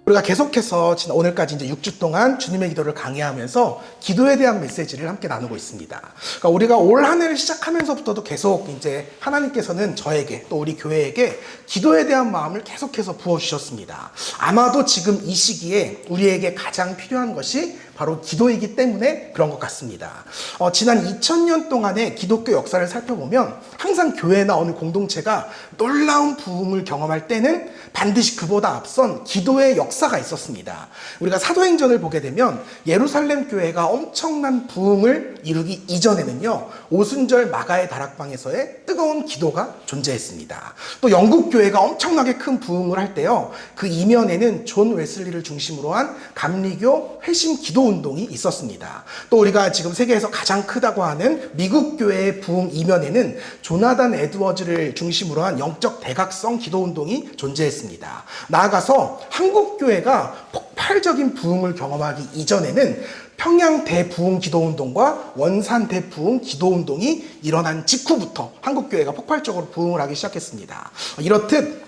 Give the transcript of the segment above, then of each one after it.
우리가 계속해서 오늘까지 이제 6주 동안 주님의 기도를 강의하면서 기도에 대한 메시지를 함께 나누고 있습니다. 그러니까 우리가 올 한 해를 시작하면서부터도 계속 이제 하나님께서는 저에게 또 우리 교회에게 기도에 대한 마음을 계속해서 부어주셨습니다. 아마도 지금 이 시기에 우리에게 가장 필요한 것이 바로 기도이기 때문에 그런 것 같습니다. 지난 2000년 동안의 기독교 역사를 살펴보면 항상 교회나 어느 공동체가 놀라운 부흥을 경험할 때는 반드시 그보다 앞선 기도의 역사가 있었습니다. 우리가 사도행전을 보게 되면 예루살렘 교회가 엄청난 부흥을 이루기 이전에는요, 오순절 마가의 다락방에서의 뜨거운 기도가 존재했습니다. 또 영국 교회가 엄청나게 큰 부흥을 할 때요, 그 이면에는 존 웨슬리를 중심으로 한 감리교 회심 기도 운동이 있었습니다. 또 우리가 지금 세계에서 가장 크다고 하는 미국 교회의 부흥 이면에는 조나단 에드워즈를 중심으로 한 영적 대각성 기도 운동이 존재했습니다. 나아가서 한국 교회가 폭발적인 부흥을 경험하기 이전에는 평양 대부흥 기도운동과 원산 대부흥 기도운동이 일어난 직후부터 한국 교회가 폭발적으로 부흥을 하기 시작했습니다. 이렇듯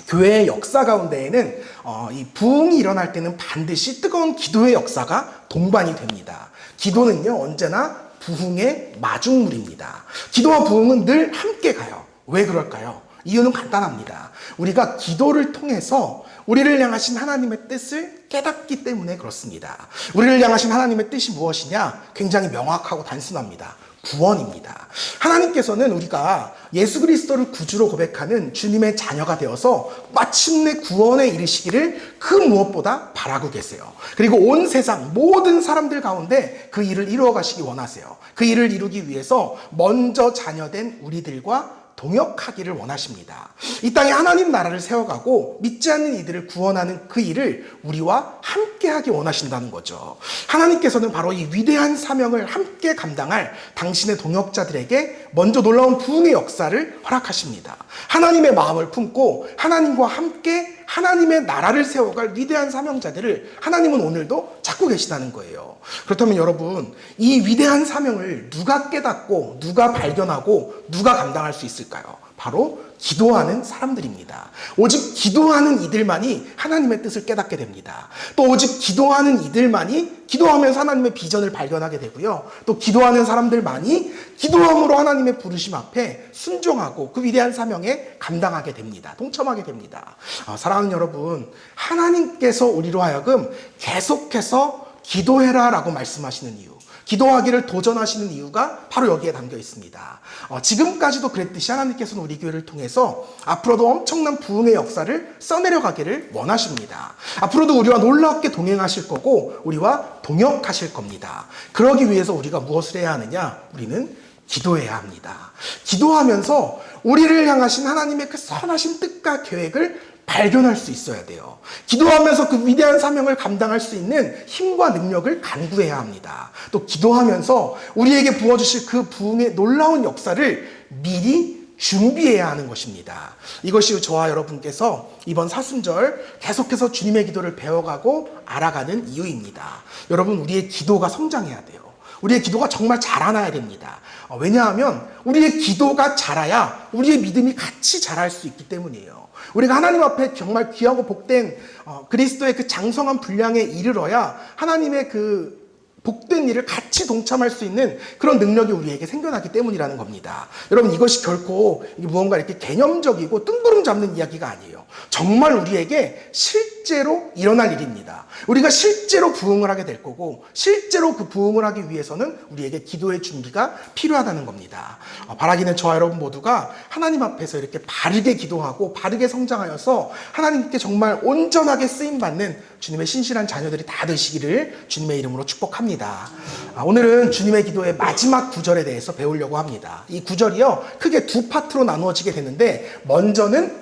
교회의 역사 가운데에는 이 부흥이 일어날 때는 반드시 뜨거운 기도의 역사가 동반이 됩니다. 기도는요, 언제나 부흥의 마중물입니다. 기도와 부흥은 늘 함께 가요. 왜 그럴까요? 이유는 간단합니다. 우리가 기도를 통해서 우리를 향하신 하나님의 뜻을 깨닫기 때문에 그렇습니다. 우리를 향하신 하나님의 뜻이 무엇이냐? 굉장히 명확하고 단순합니다. 구원입니다. 하나님께서는 우리가 예수 그리스도를 구주로 고백하는 주님의 자녀가 되어서 마침내 구원에 이르시기를 그 무엇보다 바라고 계세요. 그리고 온 세상 모든 사람들 가운데 그 일을 이루어 가시기 원하세요. 그 일을 이루기 위해서 먼저 자녀된 우리들과 동역하기를 원하십니다. 이 땅에 하나님 나라를 세워가고 믿지 않는 이들을 구원하는 그 일을 우리와 함께 하기 원하신다는 거죠. 하나님께서는 바로 이 위대한 사명을 함께 감당할 당신의 동역자들에게 먼저 놀라운 부흥의 역사를 허락하십니다. 하나님의 마음을 품고 하나님과 함께 하나님의 나라를 세워갈 위대한 사명자들을 하나님은 오늘도 찾고 계시다는 거예요. 그렇다면 여러분, 이 위대한 사명을 누가 깨닫고 누가 발견하고 누가 감당할 수 있을까요? 바로 기도하는 사람들입니다. 오직 기도하는 이들만이 하나님의 뜻을 깨닫게 됩니다. 또 오직 기도하는 이들만이 기도하면서 하나님의 비전을 발견하게 되고요. 또 기도하는 사람들만이 기도함으로 하나님의 부르심 앞에 순종하고 그 위대한 사명에 감당하게 됩니다. 동참하게 됩니다. 사랑하는 여러분, 하나님께서 우리로 하여금 계속해서 기도해라 라고 말씀하시는 이유, 기도하기를 도전하시는 이유가 바로 여기에 담겨 있습니다. 지금까지도 그랬듯이 하나님께서는 우리 교회를 통해서 앞으로도 엄청난 부흥의 역사를 써내려가기를 원하십니다. 앞으로도 우리와 놀랍게 동행하실 거고 우리와 동역하실 겁니다. 그러기 위해서 우리가 무엇을 해야 하느냐? 우리는 기도해야 합니다. 기도하면서 우리를 향하신 하나님의 그 선하신 뜻과 계획을 발견할 수 있어야 돼요. 기도하면서 그 위대한 사명을 감당할 수 있는 힘과 능력을 간구해야 합니다. 또 기도하면서 우리에게 부어주실 그 부흥의 놀라운 역사를 미리 준비해야 하는 것입니다. 이것이 저와 여러분께서 이번 사순절 계속해서 주님의 기도를 배워가고 알아가는 이유입니다. 여러분, 우리의 기도가 성장해야 돼요. 우리의 기도가 정말 자라나야 됩니다. 왜냐하면 우리의 기도가 자라야 우리의 믿음이 같이 자랄 수 있기 때문이에요. 우리가 하나님 앞에 정말 귀하고 복된 그리스도의 그 장성한 분량에 이르러야 하나님의 그 복된 일을 같이 동참할 수 있는 그런 능력이 우리에게 생겨나기 때문이라는 겁니다. 여러분, 이것이 결코 무언가 이렇게 개념적이고 뜬구름 잡는 이야기가 아니에요. 정말 우리에게 실제로 일어날 일입니다. 우리가 실제로 부흥을 하게 될 거고 실제로 그 부흥을 하기 위해서는 우리에게 기도의 준비가 필요하다는 겁니다. 바라기는 저와 여러분 모두가 하나님 앞에서 이렇게 바르게 기도하고 바르게 성장하여서 하나님께 정말 온전하게 쓰임받는 주님의 신실한 자녀들이 다 되시기를 주님의 이름으로 축복합니다. 오늘은 주님의 기도의 마지막 구절에 대해서 배우려고 합니다. 이 구절이요, 크게 두 파트로 나누어지게 되는데, 먼저는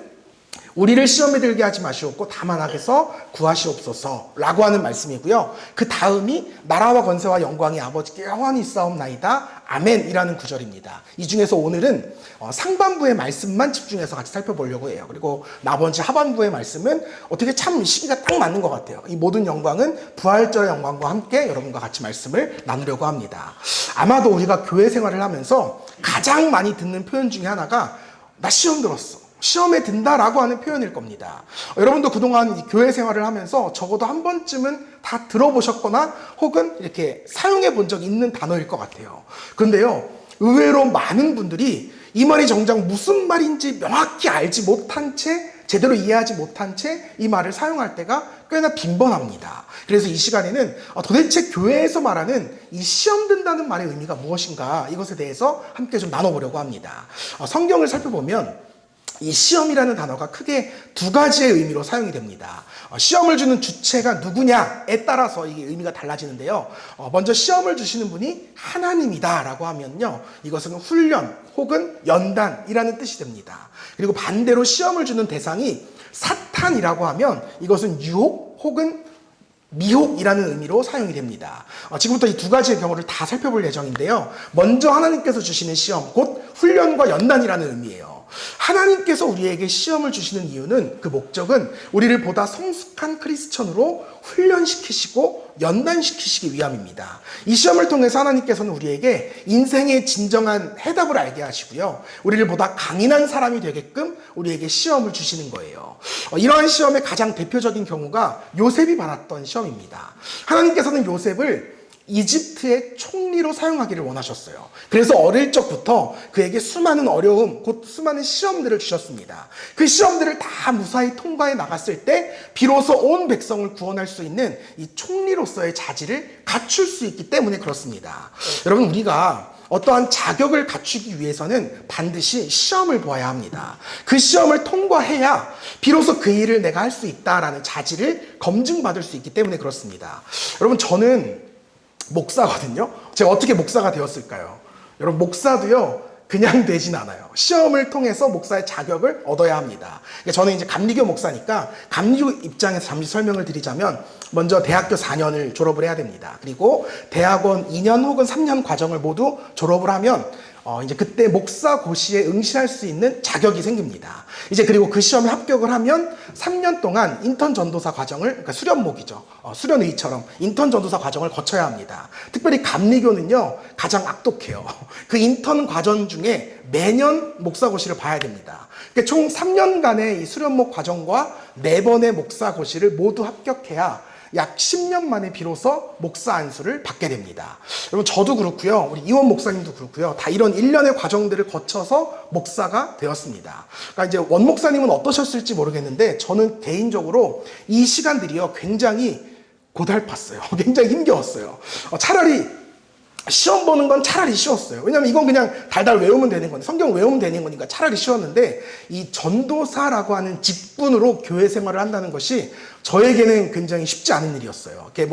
우리를 시험에 들게 하지 마시옵고 다만 악에서 구하시옵소서 라고 하는 말씀이고요. 그 다음이 나라와 권세와 영광이 아버지께 영원히 있사옵나이다 아멘 이라는 구절입니다. 이 중에서 오늘은 상반부의 말씀만 집중해서 같이 살펴보려고 해요. 그리고 나머지 하반부의 말씀은 어떻게 참 시기가 딱 맞는 것 같아요. 이 모든 영광은 부활절의 영광과 함께 여러분과 같이 말씀을 나누려고 합니다. 아마도 우리가 교회 생활을 하면서 가장 많이 듣는 표현 중에 하나가 나 시험 들었어. 시험에 든다라고 하는 표현일 겁니다. 여러분도 그동안 이 교회 생활을 하면서 적어도 한 번쯤은 다 들어보셨거나 혹은 이렇게 사용해 본 적 있는 단어일 것 같아요. 그런데요, 의외로 많은 분들이 이 말이 정작 무슨 말인지 명확히 알지 못한 채, 제대로 이해하지 못한 채 이 말을 사용할 때가 꽤나 빈번합니다. 그래서 이 시간에는 도대체 교회에서 말하는 이 시험 든다는 말의 의미가 무엇인가, 이것에 대해서 함께 좀 나눠보려고 합니다. 성경을 살펴보면 이 시험이라는 단어가 크게 두 가지의 의미로 사용이 됩니다. 시험을 주는 주체가 누구냐에 따라서 이게 의미가 달라지는데요. 먼저 시험을 주시는 분이 하나님이다라고 하면요, 이것은 훈련 혹은 연단이라는 뜻이 됩니다. 그리고 반대로 시험을 주는 대상이 사탄이라고 하면 이것은 유혹 혹은 미혹이라는 의미로 사용이 됩니다. 지금부터 이 두 가지의 경우를 다 살펴볼 예정인데요. 먼저 하나님께서 주시는 시험, 곧 훈련과 연단이라는 의미예요. 하나님께서 우리에게 시험을 주시는 이유는, 그 목적은 우리를 보다 성숙한 크리스천으로 훈련시키시고 연단시키시기 위함입니다. 이 시험을 통해서 하나님께서는 우리에게 인생의 진정한 해답을 알게 하시고요, 우리를 보다 강인한 사람이 되게끔 우리에게 시험을 주시는 거예요. 이러한 시험의 가장 대표적인 경우가 요셉이 받았던 시험입니다. 하나님께서는 요셉을 이집트의 총리로 사용하기를 원하셨어요. 그래서 어릴 적부터 그에게 수많은 어려움, 곧 수많은 시험들을 주셨습니다. 그 시험들을 다 무사히 통과해 나갔을 때 비로소 온 백성을 구원할 수 있는 이 총리로서의 자질을 갖출 수 있기 때문에 그렇습니다. 여러분, 우리가 어떠한 자격을 갖추기 위해서는 반드시 시험을 보아야 합니다. 그 시험을 통과해야 비로소 그 일을 내가 할 수 있다라는 자질을 검증받을 수 있기 때문에 그렇습니다. 여러분, 저는 목사거든요. 제가 어떻게 목사가 되었을까요? 여러분, 목사도요, 그냥 되진 않아요. 시험을 통해서 목사의 자격을 얻어야 합니다. 저는 이제 감리교 목사니까 감리교 입장에서 잠시 설명을 드리자면, 먼저 대학교 4년을 졸업을 해야 됩니다. 그리고 대학원 2년 혹은 3년 과정을 모두 졸업을 하면 이제 그때 목사 고시에 응시할 수 있는 자격이 생깁니다. 이제 그리고 그 시험에 합격을 하면 3년 동안 인턴 전도사 과정을, 그러니까 수련목이죠. 수련의처럼 인턴 전도사 과정을 거쳐야 합니다. 특별히 감리교는요, 가장 악독해요. 그 인턴 과정 중에 매년 목사 고시를 봐야 됩니다. 그러니까 총 3년간의 이 수련목 과정과 4번의 목사 고시를 모두 합격해야 약 10년 만에 비로소 목사 안수를 받게 됩니다. 여러분, 저도 그렇고요, 우리 이원 목사님도 그렇고요, 다 이런 일련의 과정들을 거쳐서 목사가 되었습니다. 그러니까 이제 원 목사님은 어떠셨을지 모르겠는데, 저는 개인적으로 이 시간들이요, 굉장히 고달팠어요. 굉장히 힘겨웠어요. 차라리 시험 보는 건 차라리 쉬웠어요. 왜냐면 이건 그냥 달달 외우면 되는 건데, 성경 외우면 되는 거니까 차라리 쉬웠는데, 이 전도사라고 하는 직분으로 교회 생활을 한다는 것이 저에게는 굉장히 쉽지 않은 일이었어요. 이게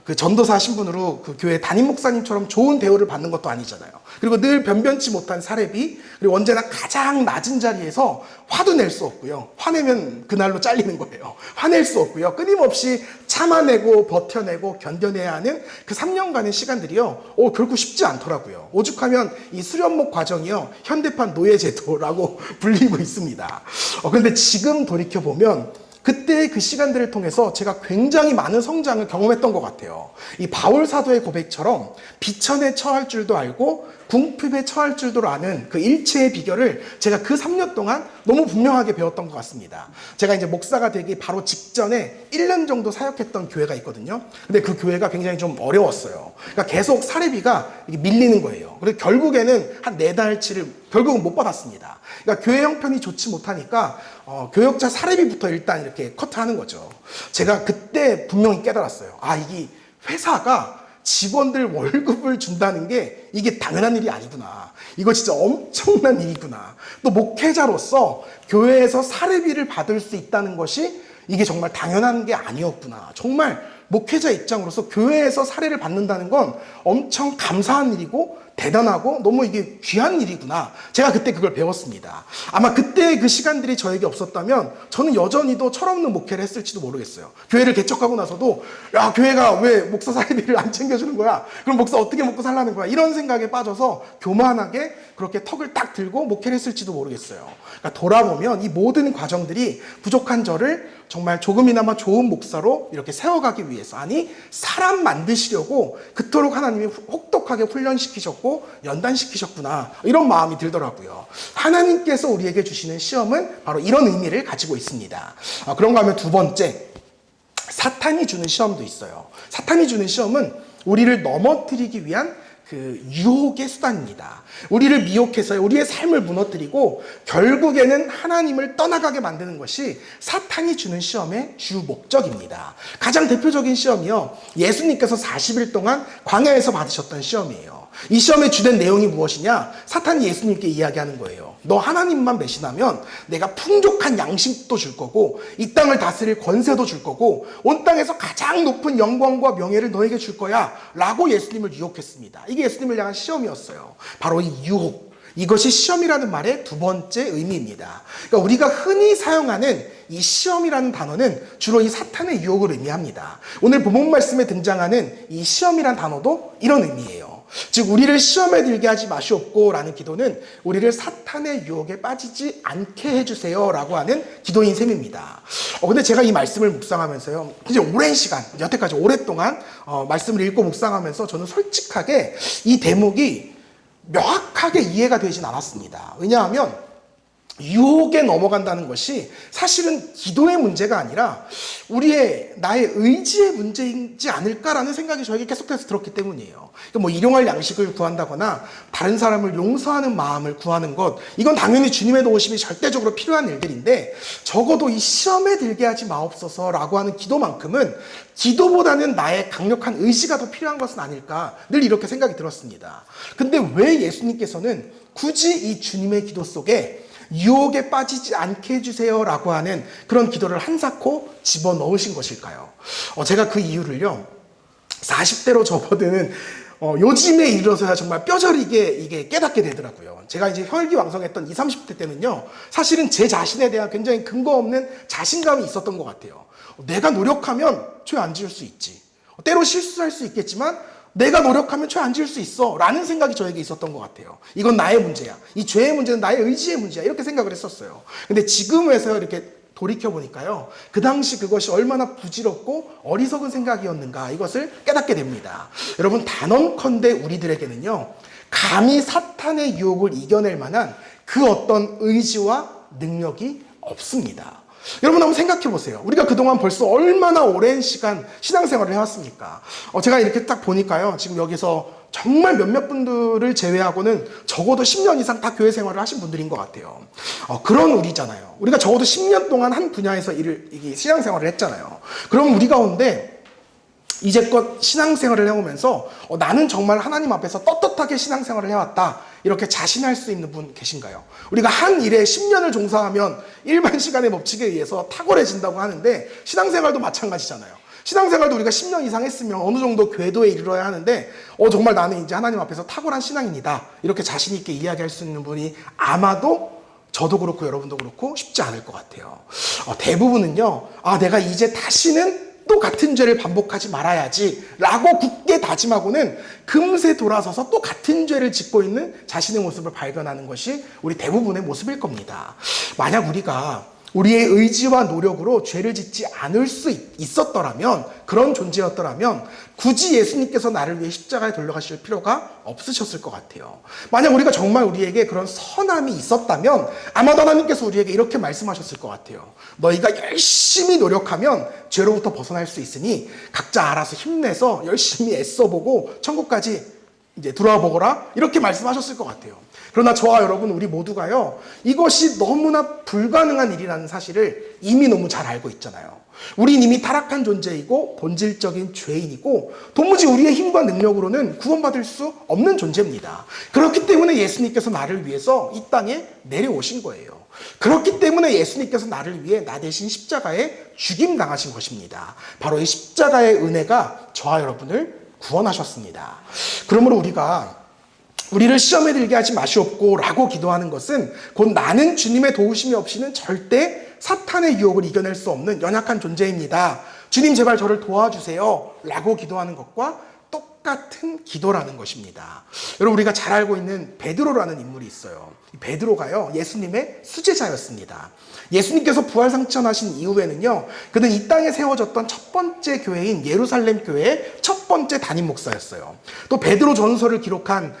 그 전도사 신분으로 그 교회 담임 목사님처럼 좋은 대우를 받는 것도 아니잖아요. 그리고 늘 변변치 못한 사례비, 그리고 언제나 가장 낮은 자리에서 화도 낼 수 없고요. 화내면 그날로 잘리는 거예요. 화낼 수 없고요. 끊임없이 참아내고 버텨내고 견뎌내야 하는 그 3년간의 시간들이요, 결코 쉽지 않더라고요. 오죽하면 이 수련목 과정이요, 현대판 노예제도라고 불리고 있습니다. 그런데 지금 돌이켜보면 그때 그 시간들을 통해서 제가 굉장히 많은 성장을 경험했던 것 같아요. 이 바울 사도의 고백처럼 비천에 처할 줄도 알고 궁핍에 처할 줄도 아는 그 일체의 비결을 제가 그 3년 동안 너무 분명하게 배웠던 것 같습니다. 제가 이제 목사가 되기 바로 직전에 1년 정도 사역했던 교회가 있거든요. 근데 그 교회가 굉장히 좀 어려웠어요. 그러니까 계속 사례비가 밀리는 거예요. 그래서 결국에는 한 4달치를 결국은 못 받았습니다. 그러니까 교회 형편이 좋지 못하니까 교역자 사례비부터 일단 이렇게 커트하는 거죠. 제가 그때 분명히 깨달았어요. 이게 회사가 직원들 월급을 준다는 게 이게 당연한 일이 아니구나. 이거 진짜 엄청난 일이구나. 또 목회자로서 교회에서 사례비를 받을 수 있다는 것이 이게 정말 당연한 게 아니었구나. 정말 목회자 입장으로서 교회에서 사례를 받는다는 건 엄청 감사한 일이고 대단하고 너무 이게 귀한 일이구나. 제가 그때 그걸 배웠습니다. 아마 그때 그 시간들이 저에게 없었다면 저는 여전히도 철없는 목회를 했을지도 모르겠어요. 교회를 개척하고 나서도, 야, 교회가 왜 목사 사례비를 안 챙겨주는 거야? 그럼 목사 어떻게 먹고 살라는 거야? 이런 생각에 빠져서 교만하게 그렇게 턱을 딱 들고 목회를 했을지도 모르겠어요. 그러니까 돌아보면 이 모든 과정들이 부족한 저를 정말 조금이나마 좋은 목사로 이렇게 세워가기 위해서, 아니 사람 만드시려고 그토록 하나님이 혹독하게 훈련시키셨고 시키셨고 연단시키셨구나, 이런 마음이 들더라고요. 하나님께서 우리에게 주시는 시험은 바로 이런 의미를 가지고 있습니다. 그런가 하면 두 번째, 사탄이 주는 시험도 있어요. 사탄이 주는 시험은 우리를 넘어뜨리기 위한 그 유혹의 수단입니다. 우리를 미혹해서 우리의 삶을 무너뜨리고 결국에는 하나님을 떠나가게 만드는 것이 사탄이 주는 시험의 주 목적입니다. 가장 대표적인 시험이요, 예수님께서 40일 동안 광야에서 받으셨던 시험이에요. 이 시험의 주된 내용이 무엇이냐? 사탄이 예수님께 이야기하는 거예요. 너 하나님만 배신하면 내가 풍족한 양식도 줄 거고 이 땅을 다스릴 권세도 줄 거고 온 땅에서 가장 높은 영광과 명예를 너에게 줄 거야 라고 예수님을 유혹했습니다. 이게 예수님을 향한 시험이었어요. 바로 이 유혹, 이것이 시험이라는 말의 두 번째 의미입니다. 그러니까 우리가 흔히 사용하는 이 시험이라는 단어는 주로 이 사탄의 유혹을 의미합니다. 오늘 본문 말씀에 등장하는 이 시험이란 단어도 이런 의미예요. 즉 우리를 시험에 들게 하지 마시옵고 라는 기도는 우리를 사탄의 유혹에 빠지지 않게 해주세요 라고 하는 기도인 셈입니다. 근데 제가 이 말씀을 묵상하면서요, 이제 오랜 시간, 여태까지 오랫동안 말씀을 읽고 묵상하면서 저는 솔직하게 이 대목이 명확하게 이해가 되진 않았습니다. 왜냐하면 유혹에 넘어간다는 것이 사실은 기도의 문제가 아니라 나의 의지의 문제이지 않을까라는 생각이 저에게 계속해서 들었기 때문이에요. 뭐 일용할 양식을 구한다거나 다른 사람을 용서하는 마음을 구하는 것, 이건 당연히 주님의 도우심이 절대적으로 필요한 일들인데 적어도 이 시험에 들게 하지 마옵소서라고 하는 기도만큼은 기도보다는 나의 강력한 의지가 더 필요한 것은 아닐까, 늘 이렇게 생각이 들었습니다. 근데 왜 예수님께서는 굳이 이 주님의 기도 속에 유혹에 빠지지 않게 해주세요 라고 하는 그런 기도를 한사코 집어넣으신 것일까요? 제가 그 이유를요, 40대로 접어드는 요즘에 이르러서야 정말 뼈저리게 이게 깨닫게 되더라고요. 제가 이제 혈기왕성했던 20, 30대 때는요, 사실은 제 자신에 대한 굉장히 근거 없는 자신감이 있었던 것 같아요. 내가 노력하면 죄 안 지을 수 있지. 때로 실수할 수 있겠지만 내가 노력하면 죄 안 지을 수 있어 라는 생각이 저에게 있었던 것 같아요. 이건 나의 문제야. 이 죄의 문제는 나의 의지의 문제야. 이렇게 생각을 했었어요. 근데 지금에서 이렇게 돌이켜보니까요, 그 당시 그것이 얼마나 부질없고 어리석은 생각이었는가, 이것을 깨닫게 됩니다. 여러분, 단언컨대 우리들에게는요, 감히 사탄의 유혹을 이겨낼 만한 그 어떤 의지와 능력이 없습니다. 여러분 한번 생각해 보세요. 우리가 그동안 벌써 얼마나 오랜 시간 신앙생활을 해왔습니까? 제가 이렇게 딱 보니까요, 지금 여기서 정말 몇몇 분들을 제외하고는 적어도 10년 이상 다 교회 생활을 하신 분들인 것 같아요. 그런 우리잖아요. 우리가 적어도 10년 동안 한 분야에서 신앙생활을 했잖아요. 그럼 우리 가운데 이제껏 신앙생활을 해오면서 나는 정말 하나님 앞에서 떳떳하게 신앙생활을 해왔다, 이렇게 자신할 수 있는 분 계신가요? 우리가 한 일에 10년을 종사하면 일반 시간의 법칙에 의해서 탁월해진다고 하는데 신앙생활도 마찬가지잖아요. 신앙생활도 우리가 10년 이상 했으면 어느 정도 궤도에 이르러야 하는데 정말 나는 이제 하나님 앞에서 탁월한 신앙인이다, 이렇게 자신 있게 이야기할 수 있는 분이 아마도 저도 그렇고 여러분도 그렇고 쉽지 않을 것 같아요. 대부분은요, 내가 이제 다시는 또 같은 죄를 반복하지 말아야지 라고 굳게 다짐하고는 금세 돌아서서 또 같은 죄를 짓고 있는 자신의 모습을 발견하는 것이 우리 대부분의 모습일 겁니다. 만약 우리가 우리의 의지와 노력으로 죄를 짓지 않을 수 있었더라면, 그런 존재였더라면 굳이 예수님께서 나를 위해 십자가에 돌려가실 필요가 없으셨을 것 같아요. 만약 우리가 정말 우리에게 그런 선함이 있었다면 아마도 하나님께서 우리에게 이렇게 말씀하셨을 것 같아요. 너희가 열심히 노력하면 죄로부터 벗어날 수 있으니 각자 알아서 힘내서 열심히 애써보고 천국까지 이제 들어와 보거라, 이렇게 말씀하셨을 것 같아요. 그러나 저와 여러분, 우리 모두가요, 이것이 너무나 불가능한 일이라는 사실을 이미 너무 잘 알고 있잖아요. 우린 이미 타락한 존재이고 본질적인 죄인이고 도무지 우리의 힘과 능력으로는 구원받을 수 없는 존재입니다. 그렇기 때문에 예수님께서 나를 위해서 이 땅에 내려오신 거예요. 그렇기 때문에 예수님께서 나를 위해 나 대신 십자가에 죽임당하신 것입니다. 바로 이 십자가의 은혜가 저와 여러분을 구원하셨습니다. 그러므로 우리를 시험에 들게 하지 마시옵고 라고 기도하는 것은 곧 나는 주님의 도우심이 없이는 절대 사탄의 유혹을 이겨낼 수 없는 연약한 존재입니다. 주님 제발 저를 도와주세요 라고 기도하는 것과 똑같은 기도라는 것입니다. 여러분, 우리가 잘 알고 있는 베드로라는 인물이 있어요. 베드로가요, 예수님의 수제자였습니다. 예수님께서 부활상천하신 이후에는요, 그는 이 땅에 세워졌던 첫 번째 교회인 예루살렘 교회의 첫 번째 담임 목사였어요. 또 베드로 전서를 기록한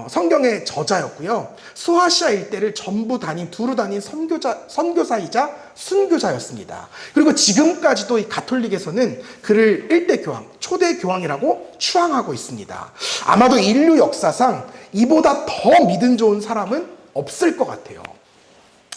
성경의 저자였고요. 소아시아 일대를 전부 두루 다닌 선교사이자 순교자였습니다. 그리고 지금까지도 이 가톨릭에서는 그를 일대 교황, 초대 교황이라고 추앙하고 있습니다. 아마도 인류 역사상 이보다 더 믿음 좋은 사람은 없을 것 같아요.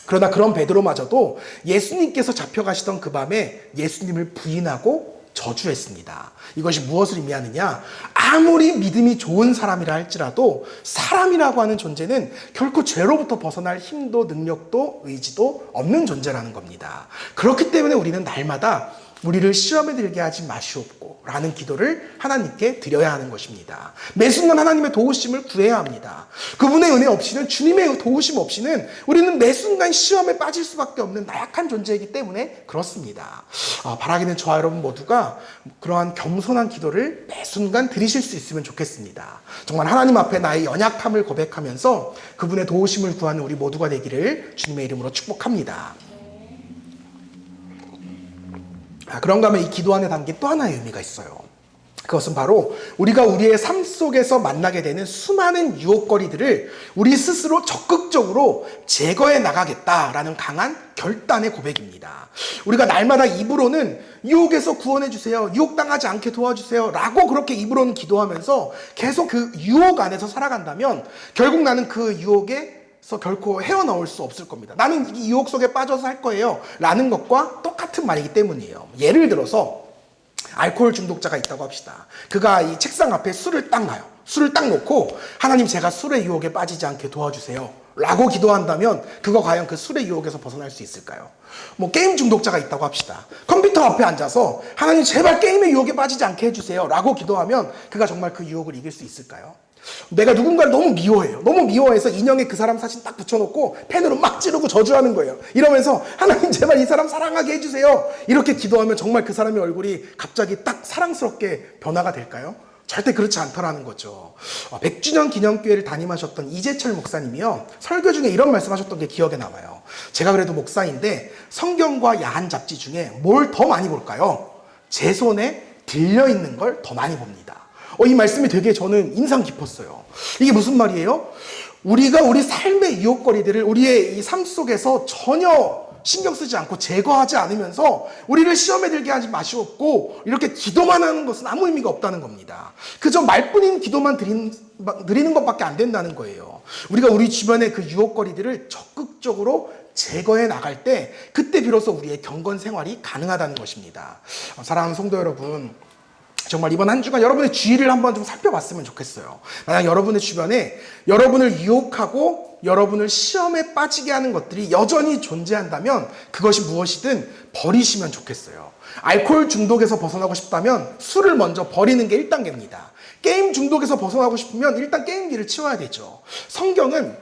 그러나 그런 베드로마저도 예수님께서 잡혀가시던 그 밤에 예수님을 부인하고 저주했습니다. 이것이 무엇을 의미하느냐? 아무리 믿음이 좋은 사람이라 할지라도 사람이라고 하는 존재는 결코 죄로부터 벗어날 힘도 능력도 의지도 없는 존재라는 겁니다. 그렇기 때문에 우리는 날마다 우리를 시험에 들게 하지 마시옵고 라는 기도를 하나님께 드려야 하는 것입니다. 매 순간 하나님의 도우심을 구해야 합니다. 그분의 은혜 없이는, 주님의 도우심 없이는 우리는 매 순간 시험에 빠질 수밖에 없는 나약한 존재이기 때문에 그렇습니다. 바라기는 저와 여러분 모두가 그러한 겸손한 기도를 매 순간 드리실 수 있으면 좋겠습니다. 정말 하나님 앞에 나의 연약함을 고백하면서 그분의 도우심을 구하는 우리 모두가 되기를 주님의 이름으로 축복합니다. 그런가 하면 이 기도 안에 담긴 또 하나의 의미가 있어요. 그것은 바로 우리가 우리의 삶 속에서 만나게 되는 수많은 유혹거리들을 우리 스스로 적극적으로 제거해 나가겠다라는 강한 결단의 고백입니다. 우리가 날마다 입으로는 유혹에서 구원해 주세요, 유혹당하지 않게 도와주세요 라고 그렇게 입으로는 기도하면서 계속 그 유혹 안에서 살아간다면 결국 나는 그 유혹에 결코 헤어나올 수 없을 겁니다. 나는 이 유혹 속에 빠져서 할 거예요 라는 것과 똑같은 말이기 때문이에요. 예를 들어서 알코올 중독자가 있다고 합시다. 그가 이 책상 앞에 술을 딱 놔요. 술을 딱 놓고 하나님, 제가 술의 유혹에 빠지지 않게 도와주세요 라고 기도한다면 그거 과연 그 술의 유혹에서 벗어날 수 있을까요? 게임 중독자가 있다고 합시다. 컴퓨터 앞에 앉아서 하나님 제발 게임의 유혹에 빠지지 않게 해주세요 라고 기도하면 그가 정말 그 유혹을 이길 수 있을까요? 내가 누군가를 너무 미워해요. 너무 미워해서 인형에 그 사람 사진 딱 붙여놓고 펜으로 막 찌르고 저주하는 거예요. 이러면서 하나님 제발 이 사람 사랑하게 해주세요. 이렇게 기도하면 정말 그 사람의 얼굴이 갑자기 딱 사랑스럽게 변화가 될까요? 절대 그렇지 않더라는 거죠. 100주년 기념교회를 담임하셨던 이재철 목사님이요, 설교 중에 이런 말씀하셨던 게 기억에 남아요. 제가 그래도 목사인데 성경과 야한 잡지 중에 뭘 더 많이 볼까요? 제 손에 들려있는 걸 더 많이 봅니다. 이 말씀이 되게 저는 인상 깊었어요. 이게 무슨 말이에요? 우리가 우리 삶의 유혹거리들을 우리의 이 삶 속에서 전혀 신경 쓰지 않고 제거하지 않으면서 우리를 시험에 들게 하지 마시옵고 이렇게 기도만 하는 것은 아무 의미가 없다는 겁니다. 그저 말뿐인 기도만 드리는 것밖에 안 된다는 거예요. 우리가 우리 주변의 그 유혹거리들을 적극적으로 제거해 나갈 때 그때 비로소 우리의 경건 생활이 가능하다는 것입니다. 사랑하는 성도 여러분, 정말 이번 한 주간 여러분의 주의를 한번 좀 살펴봤으면 좋겠어요. 만약 여러분의 주변에 여러분을 유혹하고 여러분을 시험에 빠지게 하는 것들이 여전히 존재한다면 그것이 무엇이든 버리시면 좋겠어요. 알코올 중독에서 벗어나고 싶다면 술을 먼저 버리는 게 1단계입니다. 게임 중독에서 벗어나고 싶으면 일단 게임기를 치워야 되죠. 성경은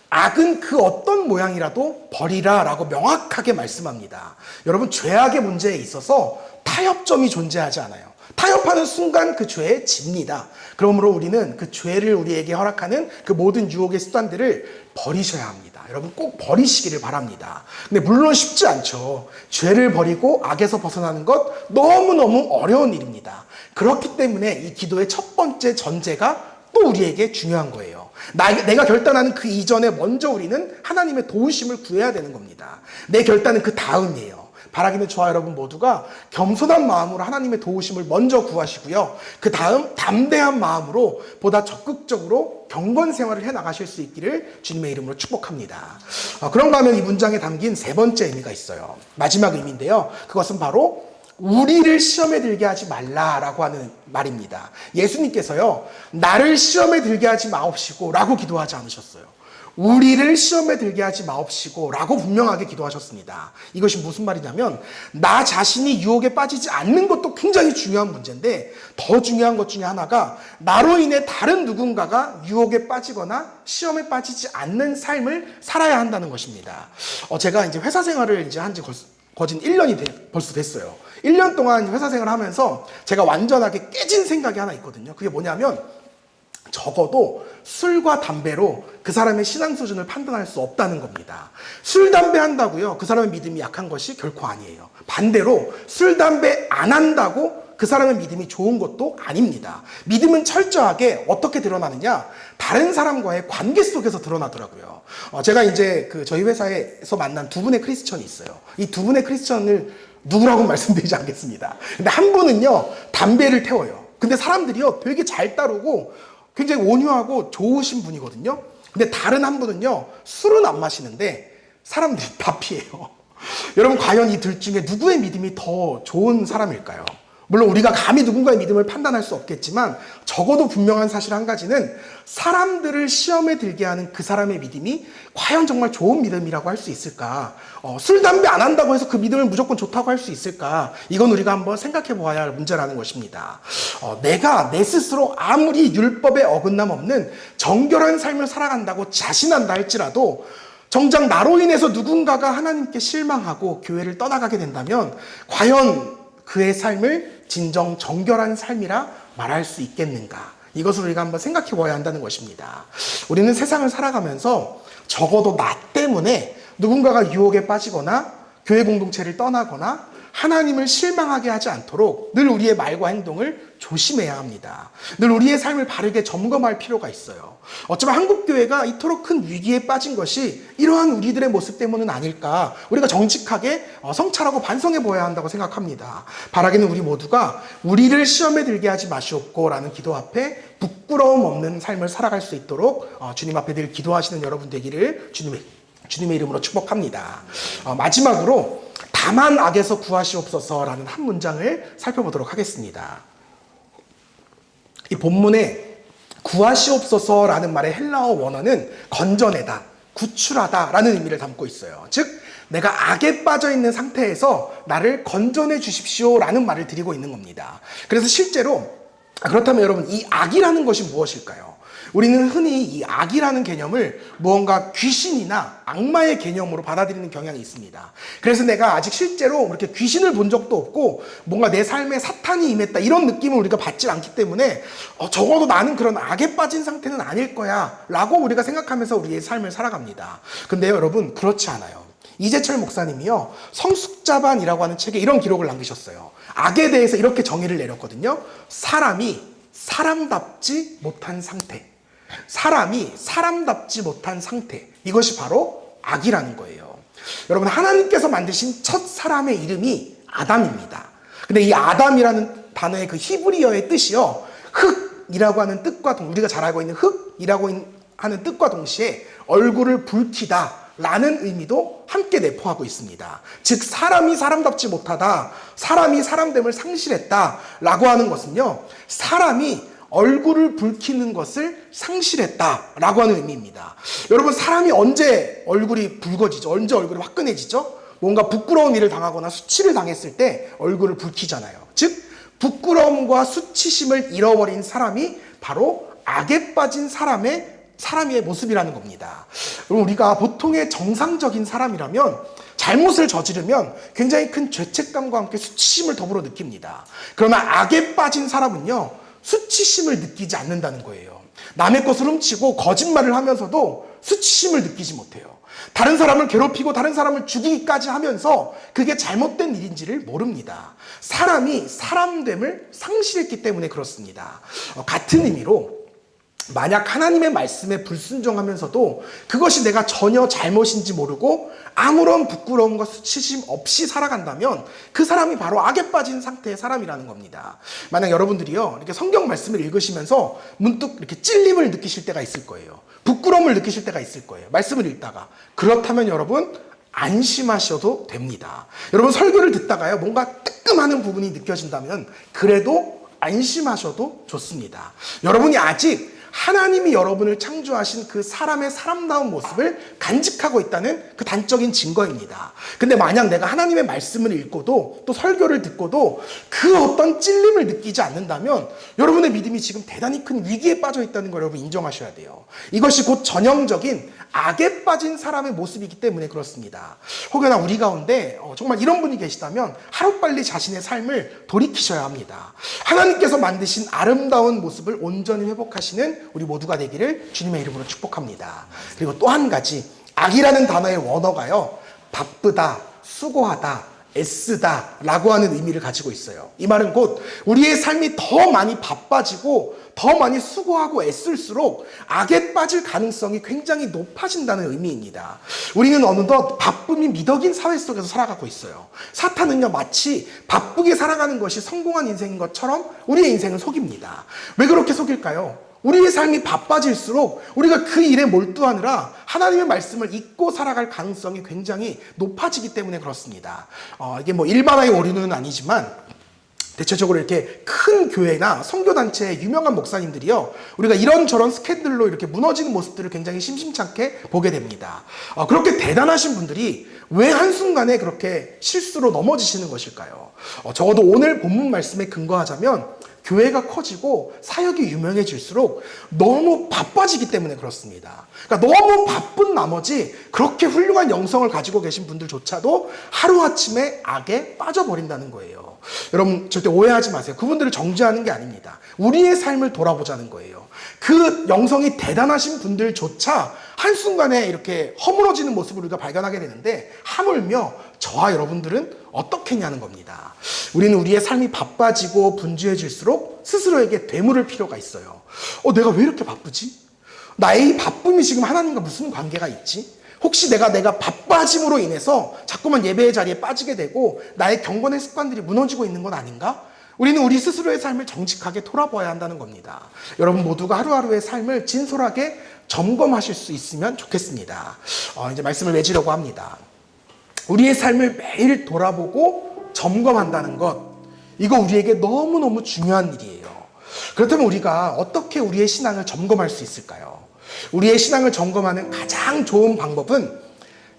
악은 그 어떤 모양이라도 버리라 라고 명확하게 말씀합니다. 여러분, 죄악의 문제에 있어서 타협점이 존재하지 않아요. 타협하는 순간 그 죄에 집니다. 그러므로 우리는 그 죄를 우리에게 허락하는 그 모든 유혹의 수단들을 버리셔야 합니다. 여러분, 꼭 버리시기를 바랍니다. 근데 물론 쉽지 않죠. 죄를 버리고 악에서 벗어나는 것 너무너무 어려운 일입니다. 그렇기 때문에 이 기도의 첫 번째 전제가 또 우리에게 중요한 거예요. 내가 결단하는 그 이전에 먼저 우리는 하나님의 도우심을 구해야 되는 겁니다. 내 결단은 그 다음이에요. 바라기는 저와 여러분 모두가 겸손한 마음으로 하나님의 도우심을 먼저 구하시고요. 그 다음 담대한 마음으로 보다 적극적으로 경건 생활을 해나가실 수 있기를 주님의 이름으로 축복합니다. 그런가 하면 이 문장에 담긴 세 번째 의미가 있어요. 마지막 의미인데요. 그것은 바로 우리를 시험에 들게 하지 말라라고 하는 말입니다. 예수님께서요, 나를 시험에 들게 하지 마옵시고 라고 기도하지 않으셨어요. 우리를 시험에 들게 하지 마옵시고 라고 분명하게 기도하셨습니다. 이것이 무슨 말이냐면 나 자신이 유혹에 빠지지 않는 것도 굉장히 중요한 문제인데 더 중요한 것 중에 하나가 나로 인해 다른 누군가가 유혹에 빠지거나 시험에 빠지지 않는 삶을 살아야 한다는 것입니다. 제가 이제 회사 생활을 이제 한지 거진 1년이 벌써 됐어요. 1년 동안 회사 생활을 하면서 제가 완전하게 깨진 생각이 하나 있거든요. 그게 뭐냐면 적어도 술과 담배로 그 사람의 신앙 수준을 판단할 수 없다는 겁니다. 술, 담배 한다고요 그 사람의 믿음이 약한 것이 결코 아니에요. 반대로 술, 담배 안 한다고 그 사람의 믿음이 좋은 것도 아닙니다. 믿음은 철저하게 어떻게 드러나느냐? 다른 사람과의 관계 속에서 드러나더라고요. 제가 이제 저희 회사에서 만난 두 분의 크리스천이 있어요. 이 두 분의 크리스천을 누구라고 말씀드리지 않겠습니다. 근데 한 분은요, 담배를 태워요. 근데 사람들이요, 되게 잘 따르고 굉장히 온유하고 좋으신 분이거든요. 근데 다른 한 분은요, 술은 안 마시는데 사람들이 다 피해요. 여러분, 과연 이 둘 중에 누구의 믿음이 더 좋은 사람일까요? 물론 우리가 감히 누군가의 믿음을 판단할 수 없겠지만 적어도 분명한 사실 한 가지는 사람들을 시험에 들게 하는 그 사람의 믿음이 과연 정말 좋은 믿음이라고 할 수 있을까? 술, 담배 안 한다고 해서 그 믿음을 무조건 좋다고 할 수 있을까? 이건 우리가 한번 생각해 보아야 할 문제라는 것입니다. 내가 내 스스로 아무리 율법에 어긋남 없는 정결한 삶을 살아간다고 자신한다 할지라도 정작 나로 인해서 누군가가 하나님께 실망하고 교회를 떠나가게 된다면 과연 그의 삶을 진정 정결한 삶이라 말할 수 있겠는가? 이것을 우리가 한번 생각해 보아야 한다는 것입니다. 우리는 세상을 살아가면서 적어도 나 때문에 누군가가 유혹에 빠지거나 교회 공동체를 떠나거나 하나님을 실망하게 하지 않도록 늘 우리의 말과 행동을 조심해야 합니다. 늘 우리의 삶을 바르게 점검할 필요가 있어요. 어쩌면 한국교회가 이토록 큰 위기에 빠진 것이 이러한 우리들의 모습 때문은 아닐까. 우리가 정직하게 성찰하고 반성해 보아야 한다고 생각합니다. 바라기는 우리 모두가 우리를 시험에 들게 하지 마시옵고 라는 기도 앞에 부끄러움 없는 삶을 살아갈 수 있도록 주님 앞에 늘 기도하시는 여러분 되기를 주님의 이름으로 축복합니다. 마지막으로 다만 악에서 구하시옵소서라는 한 문장을 살펴보도록 하겠습니다. 이 본문에 구하시옵소서라는 말의 헬라어 원어는 건져내다, 구출하다라는 의미를 담고 있어요. 즉 내가 악에 빠져 있는 상태에서 나를 건져내 주십시오라는 말을 드리고 있는 겁니다. 그래서 실제로 그렇다면 여러분 이 악이라는 것이 무엇일까요? 우리는 흔히 이 악이라는 개념을 무언가 귀신이나 악마의 개념으로 받아들이는 경향이 있습니다. 그래서 내가 아직 실제로 이렇게 귀신을 본 적도 없고 뭔가 내 삶에 사탄이 임했다 이런 느낌을 우리가 받지 않기 때문에 적어도 나는 그런 악에 빠진 상태는 아닐 거야 라고 우리가 생각하면서 우리의 삶을 살아갑니다. 근데 여러분 그렇지 않아요. 이재철 목사님이요 성숙자반이라고 하는 책에 이런 기록을 남기셨어요. 악에 대해서 이렇게 정의를 내렸거든요. 사람이 사람답지 못한 상태. 사람이 사람답지 못한 상태. 이것이 바로 악이라는 거예요. 여러분 하나님께서 만드신 첫 사람의 이름이 아담입니다. 근데 이 아담이라는 단어의 그 히브리어의 뜻이요 흙이라고 하는 뜻과 우리가 잘 알고 있는 흙이라고 하는 뜻과 동시에 얼굴을 붉히다 라는 의미도 함께 내포하고 있습니다. 즉 사람이 사람답지 못하다, 사람이 사람됨을 상실했다 라고 하는 것은요 사람이 얼굴을 붉히는 것을 상실했다라고 하는 의미입니다. 여러분 사람이 언제 얼굴이 붉어지죠? 언제 얼굴이 화끈해지죠? 뭔가 부끄러운 일을 당하거나 수치를 당했을 때 얼굴을 붉히잖아요. 즉 부끄러움과 수치심을 잃어버린 사람이 바로 악에 빠진 사람의 모습이라는 겁니다. 그럼 우리가 보통의 정상적인 사람이라면 잘못을 저지르면 굉장히 큰 죄책감과 함께 수치심을 더불어 느낍니다. 그러나 악에 빠진 사람은요 수치심을 느끼지 않는다는 거예요. 남의 것을 훔치고 거짓말을 하면서도 수치심을 느끼지 못해요. 다른 사람을 괴롭히고 다른 사람을 죽이기까지 하면서 그게 잘못된 일인지를 모릅니다. 사람이 사람됨을 상실했기 때문에 그렇습니다. 같은 의미로 만약 하나님의 말씀에 불순종하면서도 그것이 내가 전혀 잘못인지 모르고 아무런 부끄러움과 수치심 없이 살아간다면 그 사람이 바로 악에 빠진 상태의 사람이라는 겁니다. 만약 여러분들이요 이렇게 성경 말씀을 읽으시면서 문득 이렇게 찔림을 느끼실 때가 있을 거예요. 부끄러움을 느끼실 때가 있을 거예요. 말씀을 읽다가. 그렇다면 여러분 안심하셔도 됩니다. 여러분 설교를 듣다가요 뭔가 뜨끔하는 부분이 느껴진다면 그래도 안심하셔도 좋습니다. 여러분이 아직 하나님이 여러분을 창조하신 그 사람의 사람다운 모습을 간직하고 있다는 그 단적인 증거입니다. 근데 만약 내가 하나님의 말씀을 읽고도 또 설교를 듣고도 그 어떤 찔림을 느끼지 않는다면 여러분의 믿음이 지금 대단히 큰 위기에 빠져 있다는 걸 여러분 인정하셔야 돼요. 이것이 곧 전형적인 악에 빠진 사람의 모습이기 때문에 그렇습니다. 혹여나 우리 가운데 정말 이런 분이 계시다면 하루빨리 자신의 삶을 돌이키셔야 합니다. 하나님께서 만드신 아름다운 모습을 온전히 회복하시는 있는 우리 모두가 되기를 주님의 이름으로 축복합니다. 그리고 또 한 가지, 악이라는 단어의 원어가요, 바쁘다, 수고하다, 애쓰다 라고 하는 의미를 가지고 있어요. 이 말은 곧 우리의 삶이 더 많이 바빠지고 더 많이 수고하고 애쓸수록 악에 빠질 가능성이 굉장히 높아진다는 의미입니다. 우리는 어느덧 바쁨이 미덕인 사회 속에서 살아가고 있어요. 사탄은요, 마치 바쁘게 살아가는 것이 성공한 인생인 것처럼 우리의 인생을 속입니다. 왜 그렇게 속일까요? 우리의 삶이 바빠질수록 우리가 그 일에 몰두하느라 하나님의 말씀을 잊고 살아갈 가능성이 굉장히 높아지기 때문에 그렇습니다. 이게 뭐 일반화의 오류는 아니지만 대체적으로 이렇게 큰 교회나 선교단체의 유명한 목사님들이요, 우리가 이런저런 스캔들로 이렇게 무너지는 모습들을 굉장히 심심찮게 보게 됩니다. 그렇게 대단하신 분들이 왜 한순간에 그렇게 실수로 넘어지시는 것일까요? 적어도 오늘 본문 말씀에 근거하자면 교회가 커지고 사역이 유명해질수록 너무 바빠지기 때문에 그렇습니다. 그러니까 너무 바쁜 나머지 그렇게 훌륭한 영성을 가지고 계신 분들조차도 하루아침에 악에 빠져버린다는 거예요. 여러분 절대 오해하지 마세요. 그분들을 정죄하는 게 아닙니다. 우리의 삶을 돌아보자는 거예요. 그 영성이 대단하신 분들조차 한순간에 이렇게 허물어지는 모습을 우리가 발견하게 되는데, 하물며 저와 여러분들은 어떻겠냐는 겁니다. 우리는 우리의 삶이 바빠지고 분주해질수록 스스로에게 되물을 필요가 있어요. 내가 왜 이렇게 바쁘지? 나의 이 바쁨이 지금 하나님과 무슨 관계가 있지? 혹시 내가 바빠짐으로 인해서 자꾸만 예배의 자리에 빠지게 되고 나의 경건의 습관들이 무너지고 있는 건 아닌가? 우리는 우리 스스로의 삶을 정직하게 돌아봐야 한다는 겁니다. 여러분 모두가 하루하루의 삶을 진솔하게 점검하실 수 있으면 좋겠습니다. 이제 말씀을 맺으려고 합니다. 우리의 삶을 매일 돌아보고 점검한다는 것, 이거 우리에게 너무너무 중요한 일이에요. 그렇다면 우리가 어떻게 우리의 신앙을 점검할 수 있을까요? 우리의 신앙을 점검하는 가장 좋은 방법은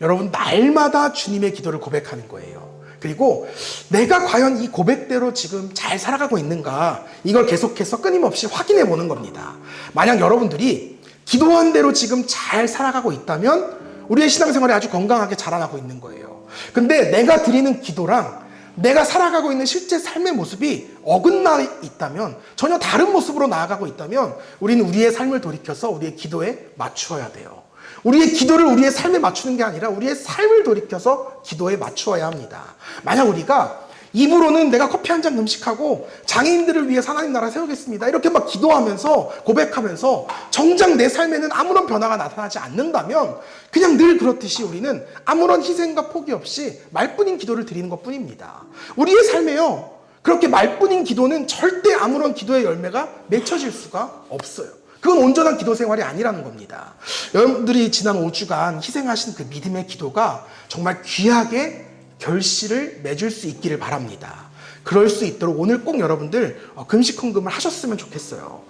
여러분 날마다 주님의 기도를 고백하는 거예요. 그리고 내가 과연 이 고백대로 지금 잘 살아가고 있는가, 이걸 계속해서 끊임없이 확인해 보는 겁니다. 만약 여러분들이 기도한 대로 지금 잘 살아가고 있다면 우리의 신앙생활이 아주 건강하게 자라나고 있는 거예요. 근데 내가 드리는 기도랑 내가 살아가고 있는 실제 삶의 모습이 어긋나 있다면, 전혀 다른 모습으로 나아가고 있다면 우리는 우리의 삶을 돌이켜서 우리의 기도에 맞추어야 돼요. 우리의 기도를 우리의 삶에 맞추는 게 아니라 우리의 삶을 돌이켜서 기도에 맞추어야 합니다. 만약 우리가 입으로는 내가 커피 한 잔 금식하고 장애인들을 위해 하나님 나라 세우겠습니다, 이렇게 막 기도하면서 고백하면서 정작 내 삶에는 아무런 변화가 나타나지 않는다면 그냥 늘 그렇듯이 우리는 아무런 희생과 포기 없이 말뿐인 기도를 드리는 것뿐입니다. 우리의 삶에요, 그렇게 말뿐인 기도는 절대 아무런 기도의 열매가 맺혀질 수가 없어요. 그건 온전한 기도 생활이 아니라는 겁니다. 여러분들이 지난 5주간 희생하신 그 믿음의 기도가 정말 귀하게 결실을 맺을 수 있기를 바랍니다. 그럴 수 있도록 오늘 꼭 여러분들 금식 헌금을 하셨으면 좋겠어요.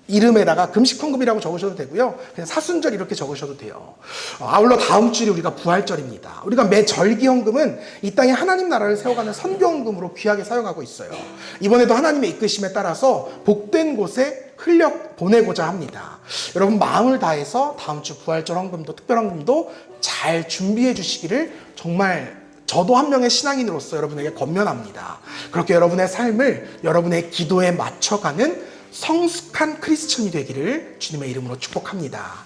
이름에다가 금식 헌금이라고 적으셔도 되고요, 그냥 사순절 이렇게 적으셔도 돼요. 아울러 다음 주일이 우리가 부활절입니다. 우리가 매 절기 헌금은 이 땅에 하나님 나라를 세워가는 선교 헌금으로 귀하게 사용하고 있어요. 이번에도 하나님의 이끄심에 따라서 복된 곳에 흘려 보내고자 합니다. 여러분 마음을 다해서 다음 주 부활절 헌금도 특별 헌금도 잘 준비해 주시기를 정말 저도 한 명의 신앙인으로서 여러분에게 권면합니다. 그렇게 여러분의 삶을 여러분의 기도에 맞춰가는 성숙한 크리스천이 되기를 주님의 이름으로 축복합니다.